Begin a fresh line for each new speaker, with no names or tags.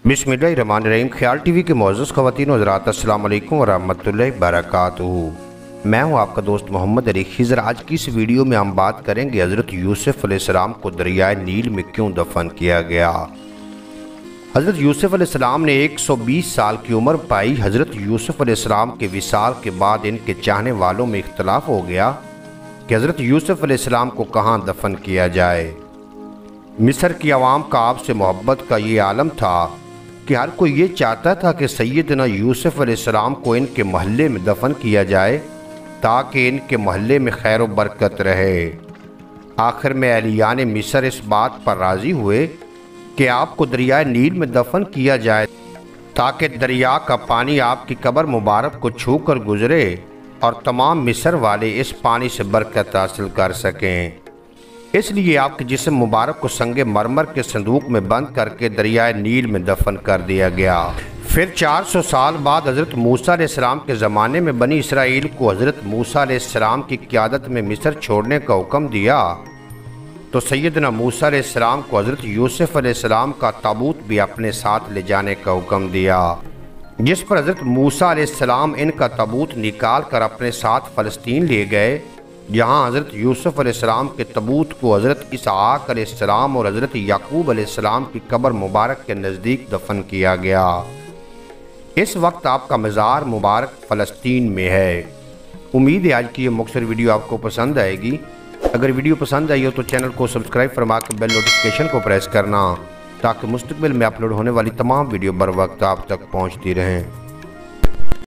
बिस्मिल्लाहिर्रहमानिर्रहीम। ख्याल टीवी के मोअज़्ज़ज़ ख़वातीन व हज़रात, अस्सलाम वालेकुम व रहमतुल्लाहि व बरकातुहू। मैं हूं आपका दोस्त मोहम्मद अली खिज़र। आज की इस वीडियो में हम बात करेंगे हज़रत यूसुफ़ अलैहिस्सलाम को दरियाए नील में क्यों दफन किया गया। हज़रत यूसुफ़ अलैहिस्सलाम ने 120 साल की उम्र पाई। हज़रत यूसुफ़ अलैहिस्सलाम के विसाल के बाद इनके चाहने वालों में इख्तलाफ हो गया कि हज़रत यूसुफ़ अलैहिस्सलाम को कहाँ दफन किया जाए। मिस्र की आवाम का आपसे मोहब्बत का ये आलम था कि हर कोई ये चाहता था कि सैयदना यूसुफ़ अलैहिस्सलाम को इनके महल्ले में दफन किया जाए ताकि इनके महल्ले में खैर व बरकत रहे। आखिर में अहलियान मिस्र इस बात पर राज़ी हुए कि आपको दरियाए नील में दफन किया जाए ताकि दरिया का पानी आपकी कब्र मुबारक को छू कर गुजरे और तमाम मिस्र वाले इस पानी से बरकत हासिल कर सकें। इसलिए आपके जिस्म मुबारक को संगे मरमर के संदूक में बंद करके दरियाए नील में दफन कर दिया गया। फिर 400 साल बाद हज़रत मूसा अलैहिस्सलाम के ज़माने में बनी इसराइल को हज़रत मूसा अलैहिस्सलाम की क़ियादत में मिस्र छोड़ने का हुक्म दिया तो सैयदना मूसा अलैहिस्सलाम को हज़रत यूसुफ़ अलैहिस्सलाम का ताबूत भी अपने साथ ले जाने का हुक्म दिया, जिस पर हज़रत मूसा अलैहिस्सलाम इनका ताबूत निकाल कर अपने साथ फ़लस्तीन ले गए, जहाँ हज़रत यूसुफ़ अलैहिस्सलाम के ताबूत को हज़रत इसहाक़ अलैहिस्सलाम और हज़रत याकूब अलैहिस्सलाम की कब्र मुबारक के नज़दीक दफन किया गया। इस वक्त आपका मज़ार मुबारक फ़लस्तीन में है। उम्मीद है आज की ये मुख्तसर वीडियो आपको पसंद आएगी। अगर वीडियो पसंद आई हो तो चैनल को सब्सक्राइब फरमा कर बेल नोटिफिकेशन को प्रेस करना ताकि मुस्तक़बिल में अपलोड होने वाली तमाम वीडियो बर वक्त आप तक पहुँचती रहें।